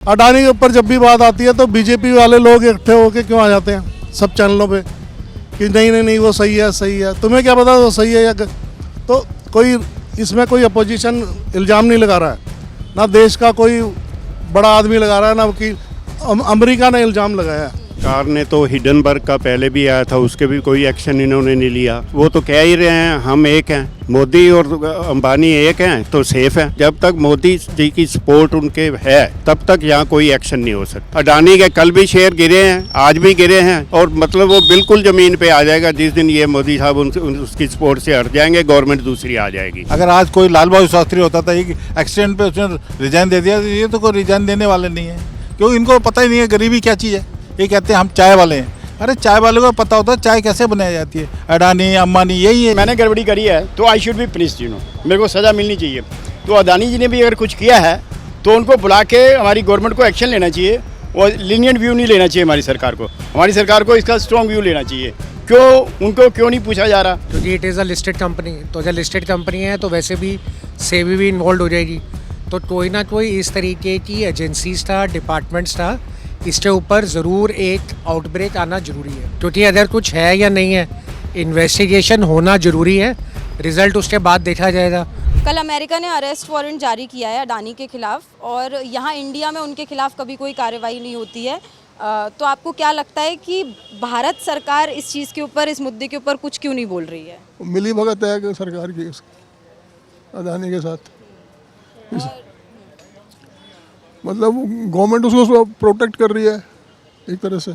अडानी के ऊपर जब भी बात आती है तो बीजेपी वाले लोग इकट्ठे होकर क्यों आ जाते हैं सब चैनलों पे कि नहीं नहीं नहीं वो सही है। तुम्हें क्या पता वो सही है या तो कोई इसमें कोई अपोजिशन इल्ज़ाम नहीं लगा रहा है, ना देश का कोई बड़ा आदमी लगा रहा है, ना कि अमेरिका ने इल्ज़ाम लगाया है। सरकार ने तो हिडनबर्ग का पहले भी आया था, उसके भी कोई एक्शन इन्होंने नहीं लिया। वो तो कह ही रहे हैं हम एक हैं, मोदी और अंबानी एक हैं तो सेफ है। जब तक मोदी जी की सपोर्ट उनके है तब तक यहाँ कोई एक्शन नहीं हो सकता। अडानी के कल भी शेयर गिरे हैं, आज भी गिरे हैं और मतलब वो बिल्कुल जमीन पे आ जाएगा जिस दिन ये मोदी साहब उसकी सपोर्ट से हट जाएंगे, गवर्नमेंट दूसरी आ जाएगी। अगर आज कोई लाल बहादुर शास्त्री होता था एक एक्सीडेंट पे उसने रिजाइन दे दिया, तो ये तो कोई रिजाइन देने वाले नहीं है, क्योंकि इनको पता ही नहीं है गरीबी क्या चीज़ है। ये कहते हैं हम चाय वाले हैं, अरे चाय वाले को पता होता है चाय कैसे बनाई जाती है। अडानी अंबानी यही है। मैंने गड़बड़ी करी है तो आई शुड बी पुनिश्ड, मेरे को सज़ा मिलनी चाहिए। तो अडानी जी ने भी अगर कुछ किया है तो उनको बुला के हमारी गवर्नमेंट को एक्शन लेना चाहिए और लीनियंट व्यू नहीं लेना चाहिए। हमारी सरकार को इसका स्ट्रॉन्ग व्यू लेना चाहिए। उनको क्यों नहीं पूछा जा रहा? क्योंकि it is a listed company, तो जब लिस्टेड कंपनी है तो वैसे भी सेबी भी इन्वॉल्व हो जाएगी। तो कोई ना कोई इस तरीके की एजेंसीज था, डिपार्टमेंट्स था, इसके ऊपर ज़रूर एक आउटब्रेक आना ज़रूरी है। क्योंकि अगर कुछ है या नहीं है, इन्वेस्टिगेशन होना ज़रूरी है, रिज़ल्ट उसके बाद देखा जाएगा। कल अमेरिका ने अरेस्ट वारंट जारी किया है अडानी के खिलाफ और यहाँ इंडिया में उनके खिलाफ कभी कोई कार्रवाई नहीं होती है। तो आपको क्या लगता है कि भारत सरकार इस चीज़ के ऊपर, इस मुद्दे के ऊपर कुछ क्यों नहीं बोल रही है? मिली भगत है कि सरकार की अडानी के साथ, मतलब गवर्नमेंट उसको प्रोटेक्ट कर रही है एक तरह से,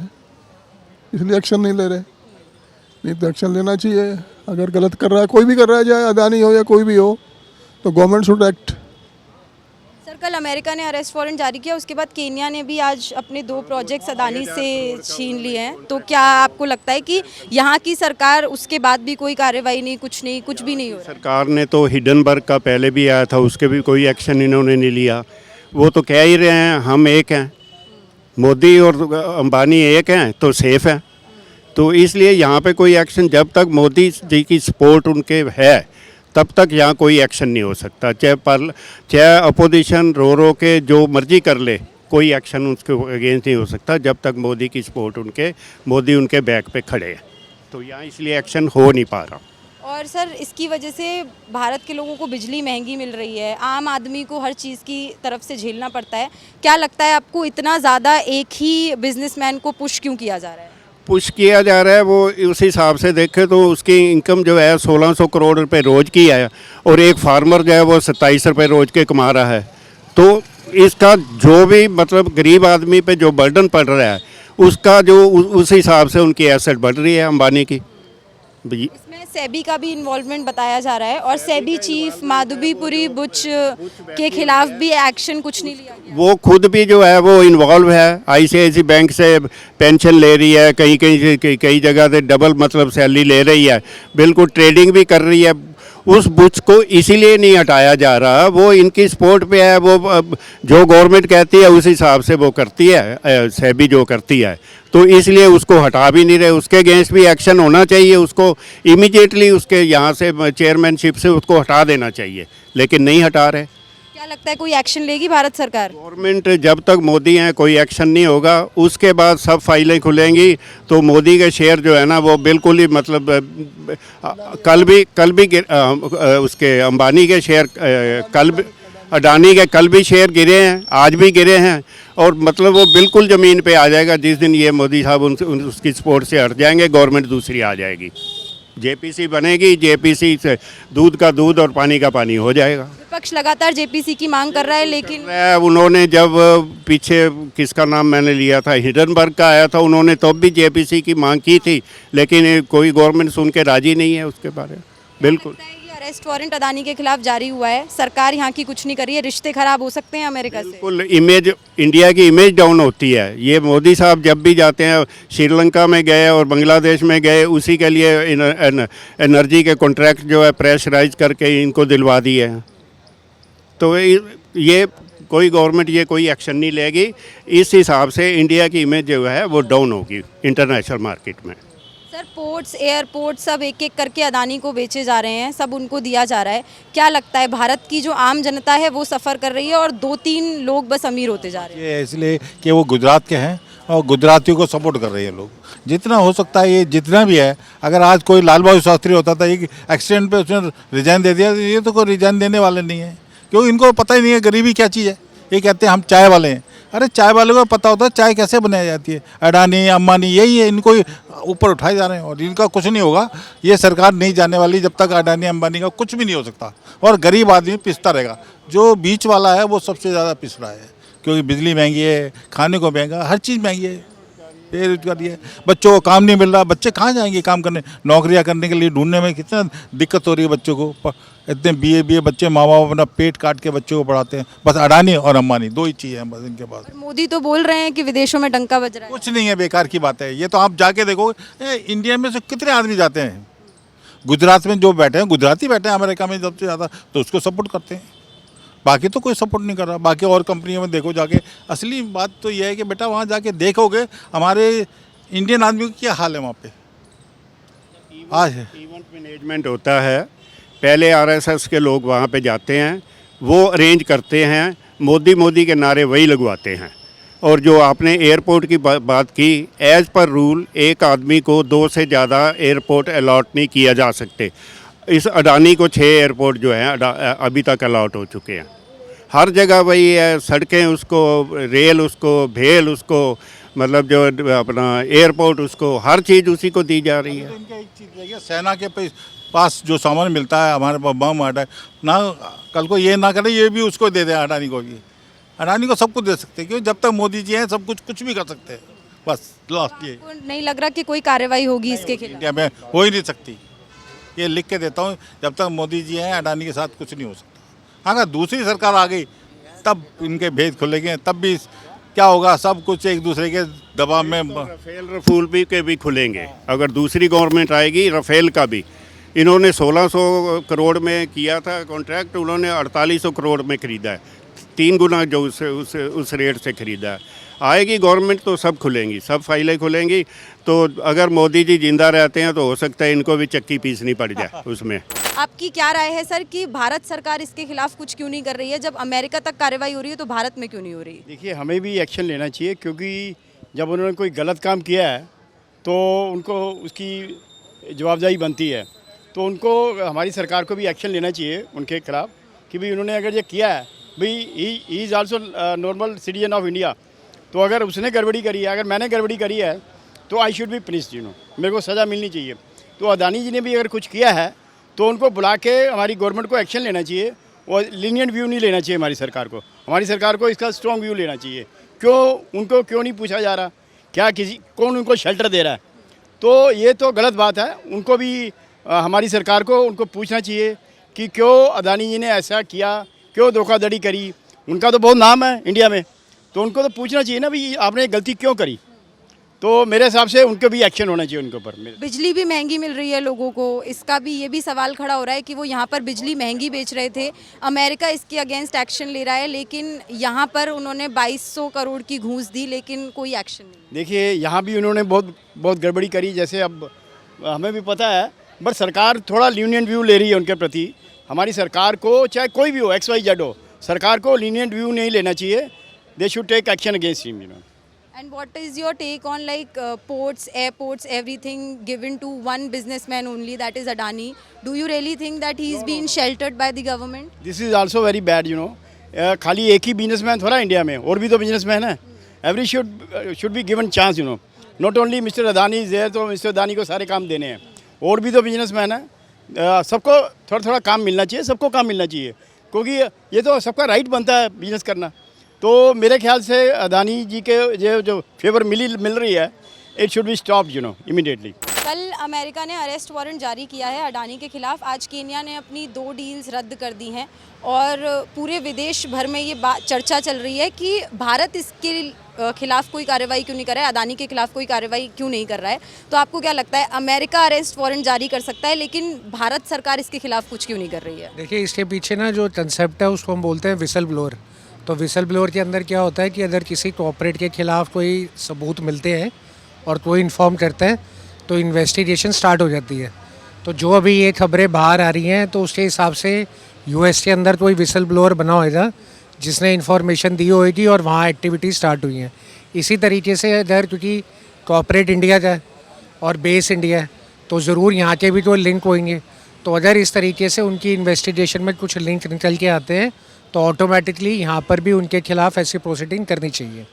इसलिए एक्शन नहीं ले रहे। नहीं तो एक्शन लेना चाहिए। अगर गलत कर रहा है, कोई भी कर रहा है, चाहे अडानी हो या कोई भी हो, तो गवर्नमेंट शुड एक्ट। सर, कल अमेरिका ने अरेस्ट वारंट जारी किया, उसके बाद केन्या ने भी आज अपने 2 प्रोजेक्ट्स अडानी से छीन लिए हैं। तो क्या आपको लगता है कि यहाँ की सरकार उसके बाद भी कोई कार्रवाई नहीं, कुछ भी नहीं हो रहा? सरकार ने तो हिडनबर्ग का पहले भी आया था, उसके भी कोई एक्शन इन्होंने नहीं लिया। वो तो कह ही रहे हैं हम एक हैं, मोदी और अंबानी एक हैं तो सेफ है। तो इसलिए यहाँ पे कोई एक्शन, जब तक मोदी जी की सपोर्ट उनके है तब तक यहाँ कोई एक्शन नहीं हो सकता। चाहे अपोजिशन रो के जो मर्जी कर ले, कोई एक्शन उसके अगेंस्ट नहीं हो सकता जब तक मोदी की सपोर्ट मोदी उनके बैक पे खड़े हैं। तो यहाँ इसलिए एक्शन हो नहीं पा रहा। और सर, इसकी वजह से भारत के लोगों को बिजली महंगी मिल रही है, आम आदमी को हर चीज़ की तरफ से झेलना पड़ता है। क्या लगता है आपको इतना ज़्यादा एक ही बिजनेसमैन को पुश क्यों किया जा रहा है? पुश किया जा रहा है, वो उस हिसाब से देखे तो उसकी इनकम जो है 1600 करोड़ रुपए रोज़ की है और एक फार्मर जो है वो 27 रुपये रोज़ के कमा रहा है। तो इसका जो भी मतलब गरीब आदमी पे जो बर्डन पड़ रहा है उसका जो उस हिसाब से उनकी एसेट बढ़ रही है अंबानी की। इसमें सेबी का भी इन्वॉल्वमेंट बताया जा रहा है और सेबी चीफ माधवीपुरी बुच के खिलाफ भी एक्शन कुछ नहीं लिया गया। वो खुद भी जो है वो इन्वॉल्व है, आईसीआईसी बैंक से पेंशन ले रही है, कई जगह से डबल मतलब सैलरी ले रही है, बिल्कुल ट्रेडिंग भी कर रही है। उस बुच को इसीलिए नहीं हटाया जा रहा, वो इनकी सपोर्ट पे है। वो जो गवर्नमेंट कहती है उस हिसाब से वो करती है, सेबी जो करती है, तो इसलिए उसको हटा भी नहीं रहे। उसके अगेंस्ट भी एक्शन होना चाहिए, उसको इमीडिएटली उसके यहाँ से चेयरमैनशिप से उसको हटा देना चाहिए, लेकिन नहीं हटा रहे। क्या लगता है कोई एक्शन लेगी भारत सरकार? गवर्नमेंट जब तक मोदी हैं कोई एक्शन नहीं होगा, उसके बाद सब फाइलें खुलेंगी तो मोदी के शेयर जो है ना वो बिल्कुल ही मतलब कल भी उसके अंबानी के शेयर अडानी के कल भी शेयर गिरे हैं, आज भी गिरे हैं और मतलब वो बिल्कुल ज़मीन पे आ जाएगा जिस दिन ये मोदी साहब उसकी सपोर्ट से हट जाएंगे, गवर्नमेंट दूसरी आ जाएगी, जेपीसी बनेगी, जेपीसी से दूध का दूध और पानी का पानी हो जाएगा। विपक्ष लगातार जेपीसी की मांग कर रहा है, लेकिन उन्होंने जब पीछे किसका नाम मैंने लिया था, हिडनबर्ग का आया था, उन्होंने तब भी जेपीसी की मांग की थी, लेकिन कोई गवर्नमेंट सुन के राजी नहीं है उसके बारे में। बिल्कुल अरेस्ट वारंट अडानी के खिलाफ जारी हुआ है, सरकार यहाँ की कुछ नहीं कर रही है, रिश्ते खराब हो सकते हैं अमेरिका से। बिल्कुल इमेज, इंडिया की इमेज डाउन होती है। ये मोदी साहब जब भी जाते हैं, श्रीलंका में गए और बांग्लादेश में गए, उसी के लिए एनर्जी के कॉन्ट्रैक्ट जो है प्रेशराइज करके इनको दिलवा दिए हैं। तो ये कोई गवर्नमेंट ये कोई एक्शन नहीं लेगी, इस हिसाब से इंडिया की इमेज जो है वो डाउन होगी इंटरनेशनल मार्केट में। सर पोर्ट्स एयरपोर्ट सब एक एक करके अदानी को बेचे जा रहे हैं, सब उनको दिया जा रहा है। क्या लगता है भारत की जो आम जनता है वो सफ़र कर रही है और 2-3 लोग बस अमीर होते जा रहे हैं? ये इसलिए कि वो गुजरात के हैं और गुजरातियों को सपोर्ट कर रहे हैं लोग। जितना हो सकता है, ये जितना भी है, अगर आज कोई लाल बहादुर शास्त्री होता था, एक एक्सीडेंट पे उसने रिजाइन दे दिया, ये तो कोई रिजाइन देने वाले नहीं है, क्योंकि इनको पता ही नहीं है गरीबी क्या चीज़ है। ये कहते हैं हम चाय वाले हैं। अरे चाय वाले को पता होता है चाय कैसे बनाई जाती है। अडानी अंबानी यही है, इनको ऊपर उठाए जा रहे हैं और इनका कुछ नहीं होगा। ये सरकार नहीं जाने वाली जब तक अडानी अंबानी का कुछ भी नहीं हो सकता, और गरीब आदमी पिसता रहेगा। जो बीच वाला है वो सबसे ज़्यादा पिस रहा है, क्योंकि बिजली महंगी है, खाने को महंगा, हर चीज़ महंगी है, बेरोजगारी है, बच्चों को काम नहीं मिल रहा। बच्चे कहाँ जाएंगे काम करने? नौकरियाँ करने के लिए ढूंढने में कितना दिक्कत हो रही है बच्चों को। इतने बीए बच्चे, माँ बाप अपना पेट काट के बच्चों को पढ़ाते हैं। बस अडानी और अंबानी दो ही चीज़ हैं बस इनके पास। मोदी तो बोल रहे हैं कि विदेशों में डंका बज रहा है। कुछ नहीं है, बेकार की बात है ये। तो आप जाके देखो, इंडिया में से कितने आदमी जाते हैं। गुजरात में जो बैठे हैं, गुजराती बैठे हैं अमेरिका में सबसे ज़्यादा, तो उसको सपोर्ट करते हैं। बाकी तो कोई सपोर्ट नहीं कर रहा। बाकी और कंपनियों में देखो जाके। असली बात तो यह है कि बेटा वहाँ जाके देखोगे हमारे इंडियन आदमी का क्या हाल है वहाँ पे आज। इवेंट मैनेजमेंट होता है, पहले आरएसएस के लोग वहाँ पे जाते हैं, वो अरेंज करते हैं, मोदी के नारे वही लगवाते हैं। और जो आपने एयरपोर्ट की बात की, एज पर रूल एक आदमी को 2 से ज़्यादा एयरपोर्ट अलॉट नहीं किया जा सकते। इस अडानी को 6 एयरपोर्ट जो हैं अभी तक अलॉट हो चुके हैं। हर जगह वही है, सड़कें उसको, रेल उसको, भेल उसको, मतलब जो अपना एयरपोर्ट उसको, हर चीज़ उसी को दी जा रही है। इनका एक चीज़ देखिए, सेना के पास जो सामान मिलता है, हमारे पास बम अटैक ना, कल को ये ना करे ये भी उसको दे दें अडानी को भी। अडानी को सब कुछ दे सकते हैं, क्योंकि जब तक मोदी जी हैं सब कुछ भी कर सकते हैं। बस लास्ट ये आपको नहीं लग रहा कि कोई कार्रवाई होगी इसके खिलाफ? इंडिया में हो ही नहीं सकती। ये लिख के देता हूँ, जब तक मोदी जी हैं अडानी के साथ कुछ नहीं हो सकता। अगर दूसरी सरकार आ गई तब इनके भेद खुलेंगे, तब भी क्या होगा, सब कुछ एक दूसरे के दबाव में। राफेल रफूल भी के भी खुलेंगे अगर दूसरी गवर्नमेंट आएगी। राफेल का भी इन्होंने 1600 करोड़ में किया था कॉन्ट्रैक्ट, उन्होंने 4800 करोड़ में खरीदा है, 3 गुना जो उस रेट से खरीदा है। आएगी गवर्नमेंट तो सब खुलेंगी, सब फाइलें खुलेंगी। तो अगर मोदी जी जिंदा रहते हैं तो हो सकता है इनको भी चक्की पीसनी पड़ जाए उसमें। आपकी क्या राय है सर कि भारत सरकार इसके खिलाफ कुछ क्यों नहीं कर रही है? जब अमेरिका तक कार्रवाई हो रही है तो भारत में क्यों नहीं हो रही? देखिए, हमें भी एक्शन लेना चाहिए, क्योंकि जब उन्होंने कोई गलत काम किया है तो उनको उसकी जवाबदेही बनती है। तो उनको, हमारी सरकार को भी एक्शन लेना चाहिए उनके खिलाफ कि भाई उन्होंने अगर ये किया है, भाई he is also normal citizen of India. तो अगर उसने गड़बड़ी करी है, अगर मैंने गड़बड़ी करी है, तो आई शुड बी पनिश्ड, मेरे को सज़ा मिलनी चाहिए। तो अदानी जी ने भी अगर कुछ किया है तो उनको बुला के हमारी गवर्नमेंट को एक्शन लेना चाहिए, और लीनियंट व्यू नहीं लेना चाहिए हमारी सरकार को। हमारी सरकार को इसका स्ट्रॉन्ग व्यू लेना चाहिए। उनको क्यों नहीं पूछा जा रहा, क्या कौन उनको शेल्टर दे रहा है? तो ये तो गलत बात है। उनको भी हमारी सरकार को उनको पूछना चाहिए कि क्यों अदानी जी ने ऐसा किया, क्यों धोखाधड़ी करी। उनका तो बहुत नाम है इंडिया में, तो उनको तो पूछना चाहिए ना भाई आपने गलती क्यों करी। तो मेरे हिसाब से उनके भी एक्शन होना चाहिए उनके ऊपर। बिजली भी महंगी मिल रही है लोगों को, इसका भी ये भी सवाल खड़ा हो रहा है कि वो यहाँ पर बिजली महंगी बेच रहे थे। अमेरिका इसके अगेंस्ट एक्शन ले रहा है, लेकिन यहाँ पर उन्होंने 2200 करोड़ की घूस दी, लेकिन कोई एक्शन नहीं। देखिए, यहाँ भी उन्होंने बहुत गड़बड़ी करी, जैसे अब हमें भी पता है, बट सरकार थोड़ा लीनियंट व्यू ले रही है उनके प्रति। हमारी सरकार को, चाहे कोई भी हो, XYZ हो, सरकार को लीनियंट व्यू नहीं लेना चाहिए। They should take action against him, And what is your take on like ports, airports, everything given to one businessman only, that is Adani? Do you really think that he is being sheltered by the government? This is also very bad, खाली एक ही businessman थोड़ा India में, और भी तो businessman है। Every should be given chance, not only mister Adani is there, तो mister Adani को सारे काम देने हैं, और भी तो बिजनेसमैन है। सबको थोड़ा थोड़ा काम मिलना चाहिए, सबको काम मिलना चाहिए, क्योंकि ये तो सबका राइट बनता है बिजनेस करना। तो मेरे ख्याल से अदानी जी के जो फेवर मिल रही है, it should be stopped immediately. कल अमेरिका ने अरेस्ट वारंट जारी किया है अडानी के खिलाफ। आज केन्या ने अपनी 2 डील्स रद्द कर दी हैं, और पूरे विदेश भर में ये चर्चा चल रही है कि भारत इसके खिलाफ कोई कार्रवाई क्यों नहीं कर रहा है, अदानी के खिलाफ कोई कार्रवाई क्यों नहीं कर रहा है। तो आपको क्या लगता है, अमेरिका अरेस्ट वारंट जारी कर सकता है, लेकिन भारत सरकार इसके खिलाफ कुछ क्यों नहीं कर रही है? देखिए, इसके पीछे ना जो कंसेप्ट है उसको हम बोलते हैं विसल ब्लोअर। तो विसल ब्लोअर के अंदर क्या होता है कि अगर किसी कॉर्पोरेट के खिलाफ कोई सबूत मिलते हैं और कोई इन्फॉर्म करते हैं तो इन्वेस्टिगेशन स्टार्ट हो जाती है। तो जो अभी ये खबरें बाहर आ रही हैं तो उसके हिसाब से यूएस के अंदर कोई विसल ब्लोअर बना होगा जिसने इन्फॉर्मेशन दी होगी और वहाँ एक्टिविटी स्टार्ट हुई हैं। इसी तरीके से इधर क्योंकि कॉर्पोरेट इंडिया का है और बेस इंडिया है तो ज़रूर यहाँ के भी तो लिंक होंगे। तो अगर इस तरीके से उनकी इन्वेस्टिगेशन में कुछ लिंक निकल के आते हैं तो ऑटोमेटिकली यहाँ पर भी उनके खिलाफ ऐसी प्रोसीडिंग करनी चाहिए।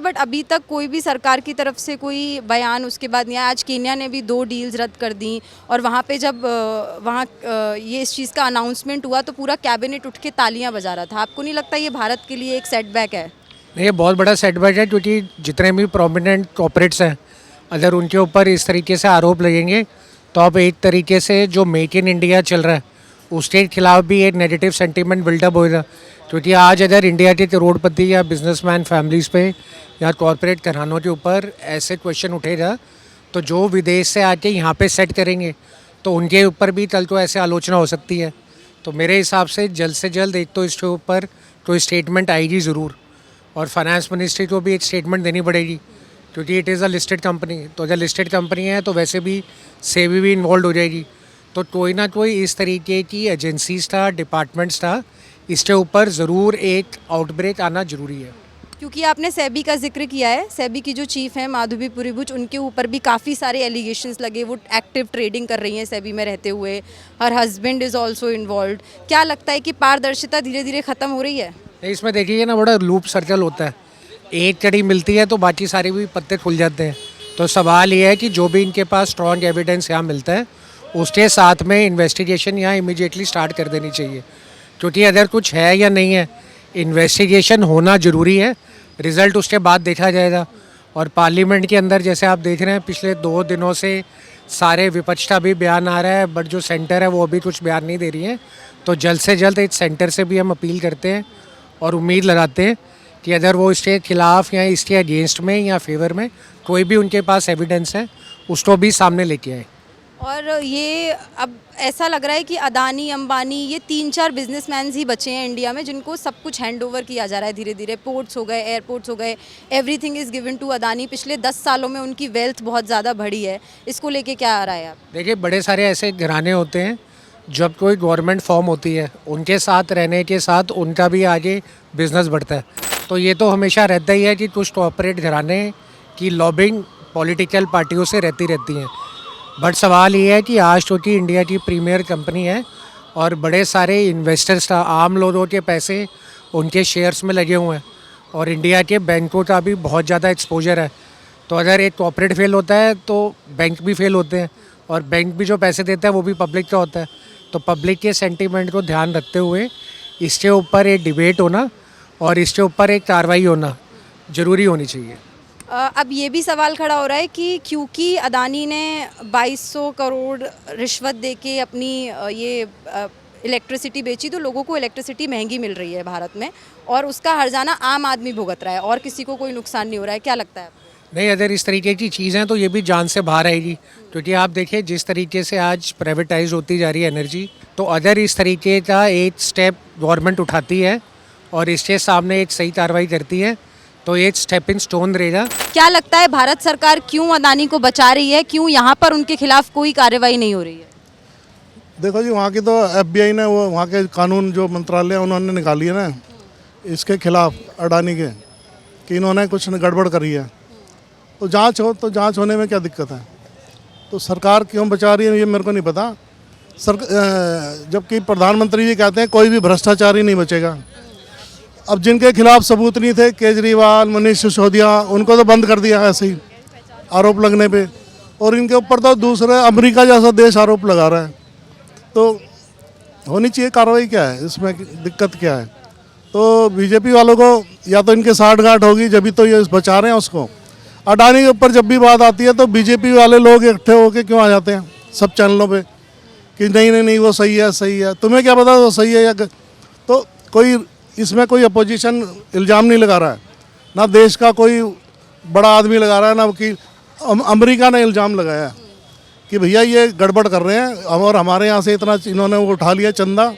बट अभी तक कोई भी सरकार की तरफ से कोई बयान उसके बाद नहीं आया। आज केन्या ने भी 2 डील्स रद्द कर दी और वहाँ पे जब ये इस चीज़ का अनाउंसमेंट हुआ तो पूरा कैबिनेट उठ के तालियां बजा रहा था। आपको नहीं लगता ये भारत के लिए एक सेटबैक है? नहीं, ये बहुत बड़ा सेटबैक है क्योंकि जितने भी प्रोमिनेंट कॉर्पोरेट्स हैं अगर उनके ऊपर इस तरीके से आरोप लगेंगे तो अब एक तरीके से जो मेक इन इंडिया चल रहा है उसके खिलाफ भी एक नेगेटिव सेंटीमेंट बिल्डअप होगा। क्योंकि आज अगर इंडिया के करोड़पति या बिजनेसमैन फैमिलीज़ पे या कॉर्पोरेट घरानों के ऊपर ऐसे क्वेश्चन उठेगा तो जो विदेश से आके यहाँ पे सेट करेंगे तो उनके ऊपर भी कल को ऐसे आलोचना हो सकती है। तो मेरे हिसाब से जल्द एक तो इसके ऊपर कोई स्टेटमेंट आएगी ज़रूर और फाइनेंस मिनिस्ट्री को भी एक स्टेटमेंट देनी पड़ेगी क्योंकि it is a listed company. तो अगर लिस्टेड कंपनी है तो वैसे भी सेबी भी इन्वॉल्व हो जाएगी। तो कोई ना कोई इस तरीके की एजेंसीज था, डिपार्टमेंट्स था, इसके ऊपर ज़रूर एक आउटब्रेक आना ज़रूरी है। क्योंकि आपने सेबी का जिक्र किया है, सेबी की जो चीफ है माधवी पुरीबुच, उनके ऊपर भी काफ़ी सारे एलिगेशंस लगे। वो एक्टिव ट्रेडिंग कर रही हैं सेबी में रहते हुए, her husband is also involve. क्या लगता है कि पारदर्शिता धीरे धीरे ख़त्म हो रही है? इसमें देखिए ना बड़ा लूप सर्कल होता है, एक कड़ी मिलती है तो बाकी सारे भी पत्ते खुल जाते हैं। तो सवाल ये है कि जो भी इनके पास स्ट्रॉन्ग एविडेंस यहाँ मिलता है उसके साथ में इन्वेस्टिगेशन यहाँ इमीडिएटली स्टार्ट कर देनी चाहिए। क्योंकि अगर कुछ है या नहीं है, इन्वेस्टिगेशन होना ज़रूरी है, रिज़ल्ट उसके बाद देखा जाएगा। और पार्लियामेंट के अंदर जैसे आप देख रहे हैं पिछले 2 दिनों से सारे विपक्ष का भी बयान आ रहा है बट जो सेंटर है वो अभी कुछ बयान नहीं दे रही है। तो जल्द से जल्द इस सेंटर से भी हम अपील करते हैं और उम्मीद लगाते हैं कि अगर वो इसके खिलाफ या इसके अगेंस्ट में या फेवर में कोई भी उनके पास एविडेंस है उसको भी सामने लेके आए। और ये अब ऐसा लग रहा है कि अदानी, अंबानी, ये 3-4 बिजनेसमैन ही बचे हैं इंडिया में जिनको सब कुछ हैंड ओवर किया जा रहा है धीरे धीरे। पोर्ट्स हो गए, एयरपोर्ट्स हो गए, everything is given to Adani. पिछले 10 सालों में उनकी वेल्थ बहुत ज़्यादा बढ़ी है। इसको लेके क्या आ रहा है आप? देखिए, बड़े सारे ऐसे घराने होते हैं जब कोई गवर्नमेंट फॉर्म होती है उनके साथ रहने के साथ उनका भी आगे बिजनेस बढ़ता है। तो ये तो हमेशा रहता ही है कि कुछ कॉर्पोरेट घराने की लॉबिंग पॉलिटिकल पार्टियों से रहती हैं। बट सवाल ये है कि आज चूँकि इंडिया की प्रीमियर कंपनी है और बड़े सारे इन्वेस्टर्स, आम लोगों के पैसे उनके शेयर्स में लगे हुए हैं और इंडिया के बैंकों का भी बहुत ज़्यादा एक्सपोजर है। तो अगर एक कॉर्पोरेट फेल होता है तो बैंक भी फेल होते हैं और बैंक भी जो पैसे देता है वो भी पब्लिक का होता है। तो पब्लिक के सेंटीमेंट को ध्यान रखते हुए इसके ऊपर एक डिबेट होना और इसके ऊपर एक कार्रवाई होना ज़रूरी होनी चाहिए। अब ये भी सवाल खड़ा हो रहा है कि क्योंकि अदानी ने 2200 करोड़ रिश्वत देके अपनी ये इलेक्ट्रिसिटी बेची तो लोगों को इलेक्ट्रिसिटी महंगी मिल रही है भारत में और उसका हर्जाना आम आदमी भुगत रहा है और किसी को कोई नुकसान नहीं हो रहा है। क्या लगता है आपको? नहीं, अगर इस तरीके की चीज़ें तो ये भी जान से बाहर आएगी। क्योंकि आप देखिए जिस तरीके से आज प्राइवेटाइज होती जा रही है एनर्जी, तो अगर इस तरीके का एक स्टेप गवर्नमेंट उठाती है और इसके सामने एक सही कार्रवाई करती है तो एक स्टेप इन स्टोन रहेगा। क्या लगता है भारत सरकार क्यों अदानी को बचा रही है? क्यों यहाँ पर उनके खिलाफ कोई कार्रवाई नहीं हो रही है? देखो जी, वहाँ की तो FBI ने वो वहाँ के कानून जो मंत्रालय उन्होंने निकाली है ना इसके खिलाफ अडानी के कि इन्होंने कुछ गड़बड़ करी है। तो जांच होने में क्या दिक्कत है? तो सरकार क्यों बचा रही है ये मेरे को नहीं पता। जबकि प्रधानमंत्री जी कहते हैं कोई भी भ्रष्टाचारी नहीं बचेगा। अब जिनके खिलाफ सबूत नहीं थे, केजरीवाल, मनीष सिसोदिया, उनको तो बंद कर दिया ऐसे ही आरोप लगने पे, और इनके ऊपर तो दूसरे अमेरिका जैसा देश आरोप लगा रहा है। तो होनी चाहिए कार्रवाई। क्या है इसमें, दिक्कत क्या है? तो बीजेपी वालों को या तो इनके साठगांठ होगी जब भी तो ये बचा रहे हैं उसको। अडानी के ऊपर जब भी बात आती है तो बीजेपी वाले लोग इकट्ठे होके क्यों आ जाते हैं सब चैनलों पे कि नहीं वो सही है। तुम्हें क्या पता वो सही है या तो कोई इसमें कोई अपोजिशन इल्ज़ाम नहीं लगा रहा है, ना देश का कोई बड़ा आदमी लगा रहा है, ना वकील। अमेरिका ने इल्ज़ाम लगाया कि भैया ये गड़बड़ कर रहे हैं और हमारे यहाँ से इतना इन्होंने वो उठा लिया, चंदा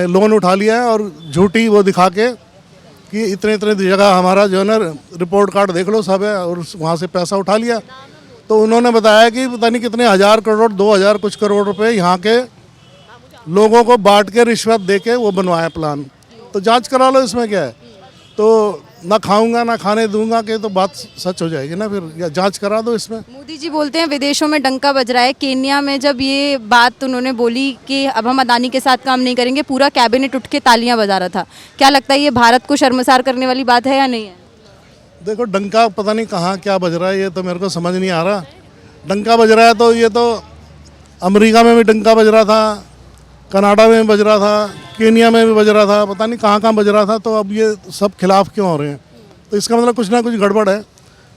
लोन उठा लिया है और झूठी वो दिखा के कि इतने जगह हमारा जो है ना रिपोर्ट कार्ड देख लो सब है और वहाँ से पैसा उठा लिया। तो उन्होंने बताया कि पता नहीं कितने हज़ार करोड़ 2000 कुछ करोड़ रुपए यहाँ के लोगों को बांट के रिश्वत दे के वो बनवाया प्लान। तो जांच करा लो, इसमें क्या है। तो ना खाऊंगा ना खाने दूंगा कि तो बात सच हो जाएगी ना, फिर या जांच करा दो इसमें। मोदी जी बोलते हैं विदेशों में डंका बज रहा है। केन्या में जब ये बात उन्होंने बोली कि अब हम अदानी के साथ काम नहीं करेंगे, पूरा कैबिनेट उठ के तालियां बजा रहा था। क्या लगता है ये भारत को शर्मसार करने वाली बात है या नहीं है? देखो डंका पता नहीं कहाँ क्या बज रहा है, ये तो मेरे को समझ नहीं आ रहा। डंका बज रहा है तो ये तो अमेरिका में भी डंका बज रहा था, कनाडा में भी बज रहा था, केन्या में भी बज रहा था, पता नहीं कहाँ कहाँ बज रहा था। तो अब ये सब खिलाफ क्यों हो रहे हैं? तो इसका मतलब कुछ ना कुछ गड़बड़ है।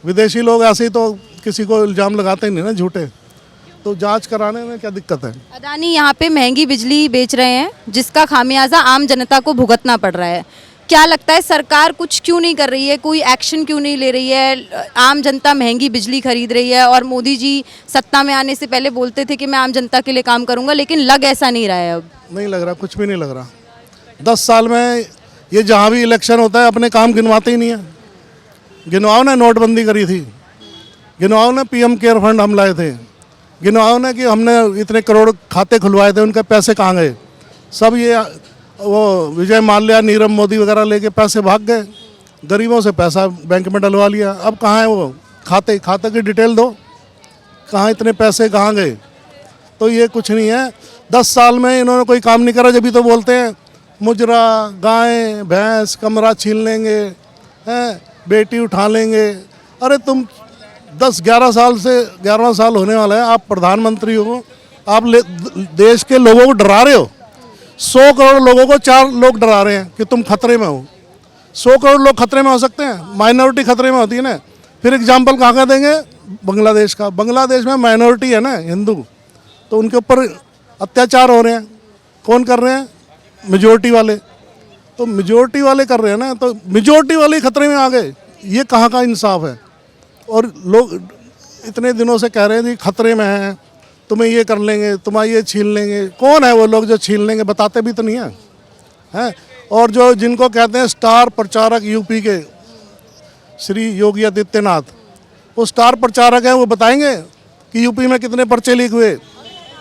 विदेशी लोग ऐसे ही तो किसी को इल्ज़ाम लगाते ही नहीं ना, झूठे। तो जांच कराने में क्या दिक्कत है? अदानी यहाँ पे महंगी बिजली बेच रहे हैं, जिसका खामियाजा आम जनता को भुगतना पड़ रहा है। क्या लगता है सरकार कुछ क्यों नहीं कर रही है, कोई एक्शन क्यों नहीं ले रही है? आम जनता महंगी बिजली खरीद रही है और मोदी जी सत्ता में आने से पहले बोलते थे कि मैं आम जनता के लिए काम करूंगा, लेकिन लग ऐसा नहीं रहा है। अब नहीं लग रहा, कुछ भी नहीं लग रहा। 10 साल में ये जहाँ भी इलेक्शन होता है अपने काम गिनवाते ही नहीं है। गिनवाओ ने नोटबंदी करी थी, गिनवाओ ने PM केयर फंड हम लाए थे, गिनवाओ ने कि हमने इतने करोड़ खाते खुलवाए थे, उनके पैसे कहाँ गए? सब ये वो विजय माल्या, नीरव मोदी वगैरह लेके पैसे भाग गए, गरीबों से पैसा बैंक में डलवा लिया। अब कहाँ है वो खाते की डिटेल दो, कहाँ इतने पैसे कहाँ गए? तो ये कुछ नहीं है। 10 साल में इन्होंने कोई काम नहीं करा, जब तो बोलते हैं मुजरा, गाय भैंस, कमरा छीन लेंगे, हैं बेटी उठा लेंगे। अरे तुम 10-11 साल से 11वां साल होने वाला है, आप प्रधानमंत्री हो, आप देश के लोगों को डरा रहे हो। 100 करोड़ लोगों को 4 लोग डरा रहे हैं कि तुम खतरे में हो। 100 करोड़ लोग खतरे में हो सकते हैं? माइनॉरिटी खतरे में होती है ना। फिर एग्जाम्पल कहाँ का देंगे? बांग्लादेश का। बांग्लादेश में माइनॉरिटी है ना, हिंदू, तो उनके ऊपर अत्याचार हो रहे हैं। कौन कर रहे हैं? मेजोरिटी वाले। तो मेजोरिटी वाले कर रहे हैं ना, तो मेजोरिटी वाले खतरे में आ गए। ये कहाँ का इंसाफ है? और लोग इतने दिनों से कह रहे हैं कि खतरे में हैं, तुम्हें ये कर लेंगे, तुम्हारा ये छीन लेंगे। कौन है वो लोग जो छीन लेंगे? बताते भी तो नहीं है, हैं? और जो जिनको कहते हैं स्टार प्रचारक यूपी के श्री योगी आदित्यनाथ, वो स्टार प्रचारक हैं, वो बताएंगे कि यूपी में कितने पर्चे लीक हुए,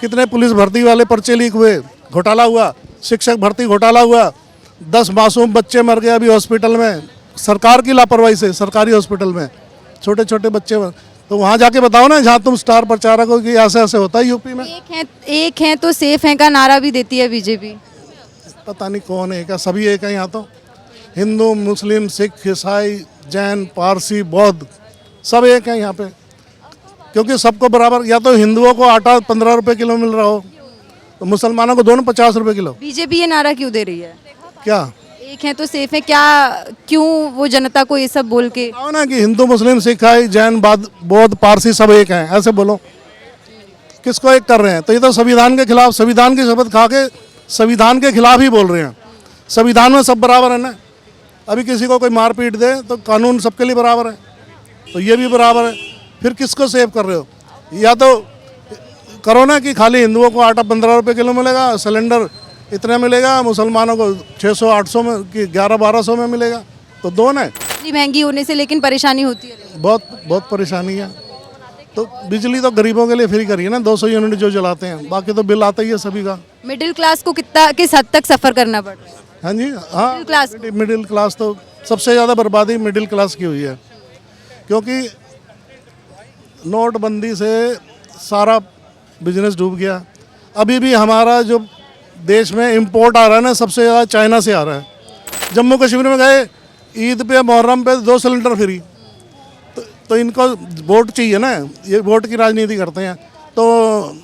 कितने पुलिस भर्ती वाले पर्चे लीक हुए, घोटाला हुआ, शिक्षक भर्ती घोटाला हुआ, 10 मासूम बच्चे मर गए अभी हॉस्पिटल में, सरकार की लापरवाही से। सरकारी हॉस्पिटल में छोटे छोटे बच्चे, तो वहाँ जाके बताओ ना, जहाँ तुम स्टार प्रचारक हो कि ऐसे ऐसे होता है यूपी में। एक है तो सेफ है का नारा भी देती है बीजेपी। पता नहीं कौन है क्या, सभी एक है यहाँ तो। हिंदू, मुस्लिम, सिख, ईसाई, जैन, पारसी, बौद्ध, सब एक है यहाँ पे। क्योंकि सबको बराबर, या तो हिंदुओं को आटा 15 रुपए किलो मिल रहा हो, तो मुसलमानों को दोनों 50 रुपए किलो। बीजेपी ये नारा क्यों दे रही है? क्या एक है तो सेफ है, क्या क्यों वो जनता को ये सब बोल के? बताओ ना कि हिंदू, मुस्लिम, सिख, जैन, बौद्ध, पारसी सब एक हैं, ऐसे बोलो। किसको एक कर रहे हैं? तो ये तो संविधान के खिलाफ, संविधान की शपथ खा के संविधान के खिलाफ ही बोल रहे हैं। संविधान में सब बराबर है ना। अभी किसी को कोई मार पीट दे तो कानून सबके लिए बराबर है, तो ये भी बराबर है। फिर किसको सेव कर रहे हो? या तो करो ना कि खाली हिंदुओं को आटा 15 रुपए किलो मिलेगा, सिलेंडर इतना मिलेगा, मुसलमानों को 600-800 में कि 1100-1200 में मिलेगा, तो दोनों है। बिजली महंगी होने से लेकिन परेशानी होती है। बहुत परेशानी है। तो बिजली तो गरीबों के लिए फ्री करी है ना, 200 यूनिट जो जलाते हैं, बाकी तो बिल आता ही है सभी का। मिडिल क्लास को किस हद तक सफ़र करना पड़ रहा है? हाँ जी, हाँ। मिडिल क्लास तो सबसे ज़्यादा बर्बादी मिडिल क्लास की हुई है, क्योंकि नोटबंदी से सारा बिजनेस डूब गया। अभी भी हमारा जो देश में इंपोर्ट आ रहा है ना, सबसे ज़्यादा चाइना से आ रहा है। जम्मू कश्मीर में गए, ईद पे, मुहर्रम पे 2 सिलेंडर फ्री। तो इनको वोट चाहिए ना, ये वोट की राजनीति करते हैं। तो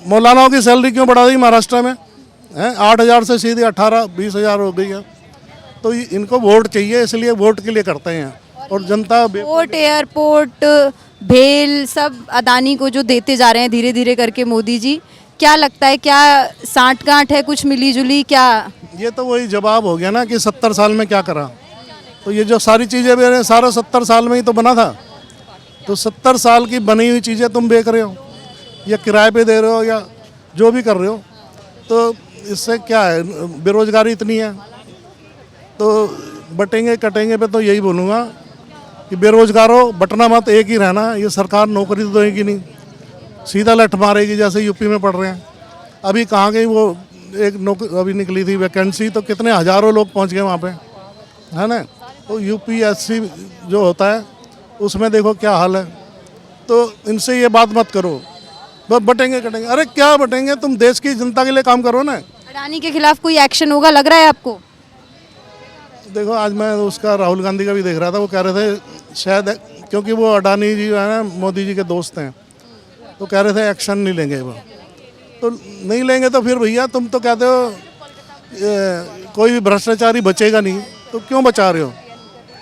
मौलानाओं की सैलरी क्यों बढ़ा दी महाराष्ट्र में? हैं 8,000 से सीधे 18-20,000 हो गई है। तो इनको वोट चाहिए, इसलिए वोट के लिए करते हैं। और जनता पोर्ट, एयरपोर्ट, भेल सब अदानी को जो देते जा रहे हैं धीरे धीरे करके मोदी जी, क्या लगता है क्या साठ-गांठ है, कुछ मिली जुली क्या? ये तो वही जवाब हो गया ना कि 70 साल में क्या करा। तो ये जो सारी चीज़ें मेरे सारा 70 साल में ही तो बना था। तो 70 साल की बनी हुई चीज़ें तुम बेच रहे हो या किराए पे दे रहे हो या जो भी कर रहे हो, तो इससे क्या है? बेरोजगारी इतनी है। तो बटेंगे कटेंगे पे तो यही बोलूँगा कि बेरोजगारों बटना मत, एक ही रहना। ये सरकार नौकरी तो देगी नहीं, सीधा लठ मारेगी जैसे यूपी में पढ़ रहे हैं। अभी कहाँ गई वो एक नौकरी अभी निकली थी वैकेंसी, तो कितने हज़ारों लोग पहुँच गए वहाँ पे, है ना। तो यूपीएससी जो होता है उसमें देखो क्या हाल है। तो इनसे ये बात मत करो बटेंगे कटेंगे, अरे क्या बटेंगे, तुम देश की जनता के लिए काम करो ना। अडानी के खिलाफ कोई एक्शन होगा लग रहा है आपको? देखो आज मैं उसका राहुल गांधी का भी देख रहा था, वो कह रहे थे शायद, क्योंकि वो अडानी जी जो है ना मोदी जी के दोस्त हैं, तो कह रहे थे एक्शन नहीं लेंगे वो। तो नहीं लेंगे तो फिर भैया तुम तो कहते हो कोई भी भ्रष्टाचारी बचेगा नहीं, तो क्यों बचा रहे हो?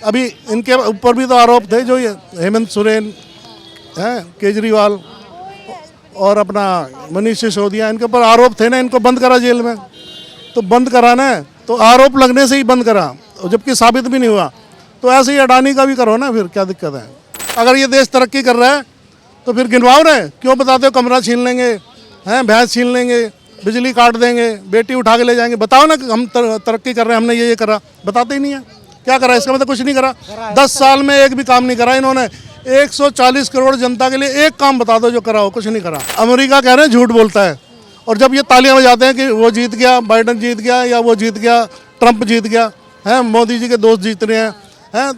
अभी इनके ऊपर भी तो आरोप थे, जो ये हेमंत सोरेन हैं, केजरीवाल और अपना मनीष सिसोदिया, इनके ऊपर आरोप थे ना, इनको बंद करा जेल में। तो बंद कराना है तो आरोप लगने से ही बंद करा, और जबकि साबित भी नहीं हुआ। तो ऐसे ही अडानी का भी करो ना, फिर क्या दिक्कत है? अगर ये देश तरक्की कर रहा है तो फिर गिनवाओ ना, क्यों बताते हो कमरा छीन लेंगे, हैं भैंस छीन लेंगे, बिजली काट देंगे, बेटी उठा के ले जाएंगे। बताओ ना कि हम तरक्की कर रहे हैं, हमने ये करा, बताते ही नहीं है। क्या करा? इसका मतलब कुछ नहीं करा। 10 साल में एक भी काम नहीं करा इन्होंने। 140 करोड़ जनता के लिए एक काम बता दो जो करा हो, कुछ नहीं करा। अमेरिका कह रहे हैं झूठ बोलता है, और जब ये तालियां बजाते हैं कि वो जीत गया, बाइडन जीत गया, या वो जीत गया, ट्रंप जीत गया, हैं मोदी जी के दोस्त जीत रहे हैं,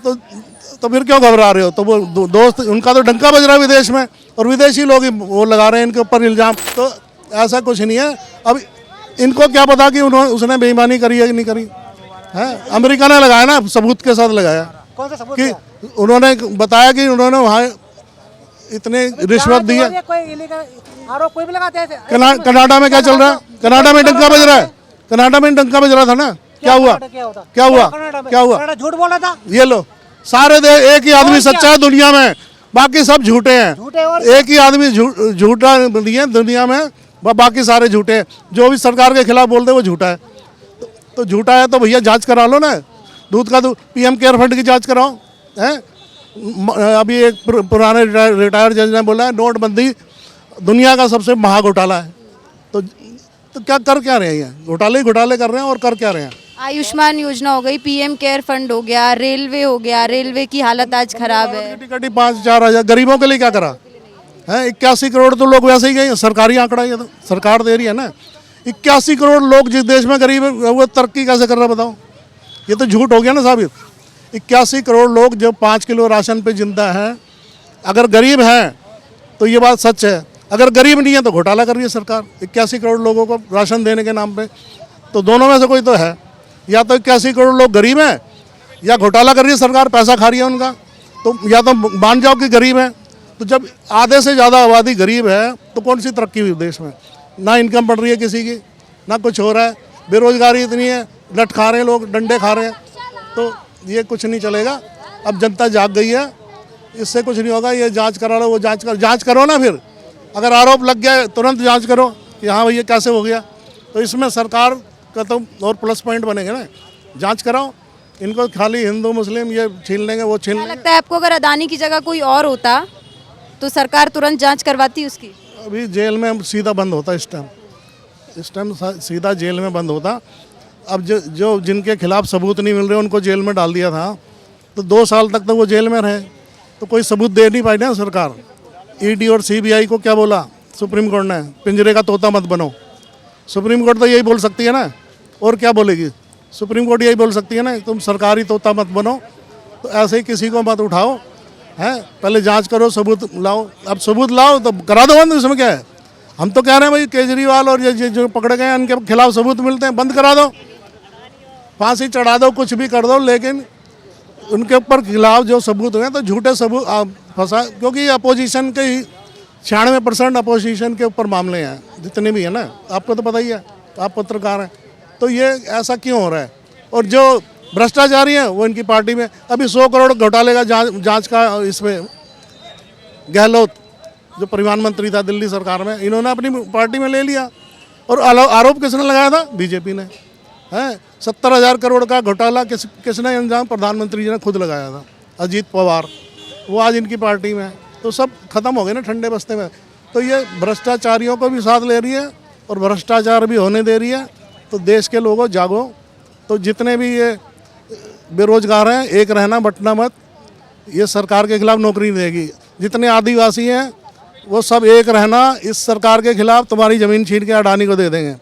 तो फिर क्यों घबरा रहे हो? तो वो दोस्त, उनका तो डंका बज रहा है विदेश में, और विदेशी लोग ही वो लगा रहे हैं इनके ऊपर इल्ज़ाम। तो ऐसा कुछ नहीं है। अब इनको क्या पता कि उसने बेईमानी करी है कि नहीं करी है? अमेरिका ने लगाया ना, सबूत के साथ लगाया। कौन सा सबूत कि उन्होंने बताया कि उन्होंने वहाँ इतने रिश्वत दी है। आरोप कोई भी लगाते हैं। कनाडा में क्या चल रहा है? कनाडा में डंका बज रहा है, कनाडा में डंका बज रहा था ना। क्या हुआ? क्या हुआ? क्या हुआ? झूठ बोला था। ये लो, सारे एक ही आदमी सच्चा है दुनिया में, बाकी सब झूठे हैं। एक ही आदमी झूठा नहीं है दुनिया में, बाकी सारे झूठे हैं। जो भी सरकार के खिलाफ बोलते हैं वो झूठा है। तो झूठा है तो भैया जांच करा लो ना, दूध का दूध, पीएम केयर फंड की जांच कराओ। हैं अभी एक पुराने रिटायर्ड जज ने बोला है नोटबंदी दुनिया का सबसे महा घोटाला है। तो क्या कर क्या रहे हैं? घोटाले घोटाले कर रहे हैं, और कर क्या रहे हैं? आयुष्मान योजना हो गई, पीएम केयर फंड हो गया, रेलवे हो गया, रेलवे की हालत आज खराब है। टिकट 5-4 हज़ार, गरीबों के लिए क्या करा है? 81 करोड़ तो लोग वैसे ही गए, सरकारी आंकड़ा ये तो सरकार दे रही है ना। 81 करोड़ लोग जिस देश में गरीब है वो तरक्की कैसे कर रहा है बताओ? ये तो झूठ हो गया ना साबित। 81 करोड़ लोग जो 5 किलो राशन पे जिंदा हैं, अगर गरीब हैं तो ये बात सच है, अगर गरीब नहीं है तो घोटाला कर रही है सरकार 81 करोड़ लोगों को राशन देने के नाम पे। तो दोनों में से कोई तो है, या तो 81 करोड़ लोग गरीब हैं, या घोटाला कर रही है सरकार, पैसा खा रही है उनका। तो या तो मान जाओ कि गरीब है। तो जब आधे से ज़्यादा आबादी गरीब है तो कौन सी तरक्की हुई देश में? ना इनकम बढ़ रही है किसी की, ना कुछ हो रहा है, बेरोजगारी इतनी है, लट खा रहे हैं लोग, डंडे खा रहे हैं। तो ये कुछ नहीं चलेगा। अब जनता जाग गई है, इससे कुछ नहीं होगा। ये जांच करा लो, वो जांच करो ना। फिर अगर आरोप लग गया तुरंत जांच करो कि हाँ भैया कैसे हो गया। तो इसमें सरकार का तो और प्लस पॉइंट बनेंगे ना। जांच कराओ, इनको खाली हिंदू मुस्लिम ये छीन लेंगे, वो छीन क्या लेंगे। लगता है आपको, अगर अडानी की जगह कोई और होता तो सरकार तुरंत जांच करवाती उसकी? अभी जेल में सीधा बंद होता इस टाइम सीधा जेल में बंद होता। अब जो जिनके खिलाफ सबूत नहीं मिल रहे उनको जेल में डाल दिया था, तो 2 साल तक तो वो जेल में रहे। तो कोई सबूत दे नहीं पाई ना सरकार। ईडी और सीबीआई को क्या बोला सुप्रीम कोर्ट ने? पिंजरे का तोता मत बनो। सुप्रीम कोर्ट तो यही बोल सकती है ना, और क्या बोलेगी? सुप्रीम कोर्ट यही बोल सकती है ना, तुम सरकारी तोता मत बनो। तो ऐसे ही किसी को मत उठाओ, हैं पहले जांच करो, सबूत लाओ। अब सबूत लाओ तो करा दो बंद, इसमें क्या है? हम तो कह रहे हैं भाई केजरीवाल और ये जो पकड़े गए हैं उनके खिलाफ सबूत मिलते हैं, बंद करा दो, फांसी चढ़ा दो, कुछ भी कर दो, लेकिन उनके ऊपर खिलाफ जो सबूत हुए तो झूठे सबूत फंसा। क्योंकि अपोजिशन के ही 96% अपोजिशन के ऊपर मामले हैं जितने भी हैं ना, आपको तो पता ही है, आप पत्रकार हैं। तो ये ऐसा क्यों हो रहा है? और जो भ्रष्टाचारी हैं वो इनकी पार्टी में। अभी 100 करोड़ घोटाले का जांच का इसमें गहलोत जो परिवहन मंत्री था दिल्ली सरकार में, इन्होंने अपनी पार्टी में ले लिया। और आरोप किसने लगाया था? बीजेपी ने। हैं 70,000 करोड़ का घोटाला किसने अंजाम? प्रधानमंत्री जी ने खुद लगाया था, अजीत पवार। वो आज इनकी पार्टी में है। तो सब खत्म हो गए ना ठंडे बस्ते में। तो ये भ्रष्टाचारियों को भी साथ ले रही है और भ्रष्टाचार भी होने दे रही है। तो देश के लोगों जागो। तो जितने भी ये बेरोजगार हैं, एक रहना बटना मत। ये सरकार के खिलाफ नौकरी नहीं देगी। जितने आदिवासी हैं वो सब एक रहना, इस सरकार के खिलाफ तुम्हारी ज़मीन छीन के अडानी को दे देंगे।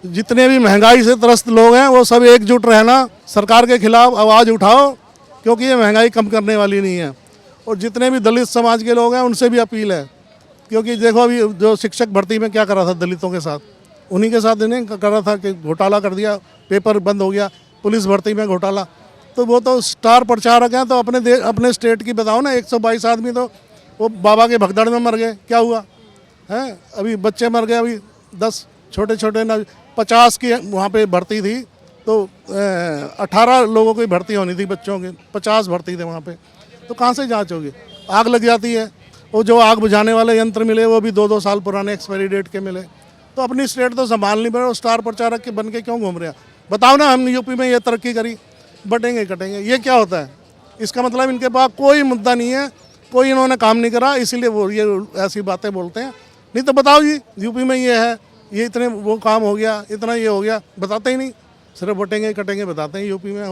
जितने भी महंगाई से त्रस्त लोग हैं वो सब एकजुट रहना, सरकार के खिलाफ आवाज़ उठाओ, क्योंकि ये महंगाई कम करने वाली नहीं है। और जितने भी दलित समाज के लोग हैं उनसे भी अपील है, क्योंकि देखो अभी जो शिक्षक भर्ती में क्या कर रहा था दलितों के साथ, उन्हीं के साथ इन्हें कर रहा था कि घोटाला कर दिया, पेपर बंद हो गया, पुलिस भर्ती में घोटाला। तो वो तो स्टार प्रचारक हैं, तो अपने स्टेट की बताओ ना। 122 आदमी तो वो बाबा के भगदड़ में मर गए, क्या हुआ है? अभी बच्चे मर गए, अभी 10 छोटे छोटे ना 50 की वहाँ पे भर्ती थी, तो 18 लोगों की भर्ती होनी थी बच्चों की, 50 भर्ती थे वहाँ पे। तो कहाँ से जांच होगी? आग लग जाती है, वो जो आग बुझाने वाले यंत्र मिले वो भी 2-2 साल पुराने एक्सपायरी डेट के मिले। तो अपनी स्टेट तो संभाल नहीं पा, स्टार प्रचारक के बन के क्यों घूम रहे हैं? बताओ ना, हम यूपी में ये तरक्की करी, बटेंगे कटेंगे, ये क्या होता है? इसका मतलब इनके पास कोई मुद्दा नहीं है, कोई इन्होंने काम नहीं करा, इसीलिए वो ये ऐसी बातें बोलते हैं। नहीं तो बताओ जी, यूपी में ये है, ये इतने वो काम हो गया, इतना ये हो गया, बताते ही नहीं, सिर्फ बटेंगे कटेंगे बताते हैं। यूपी में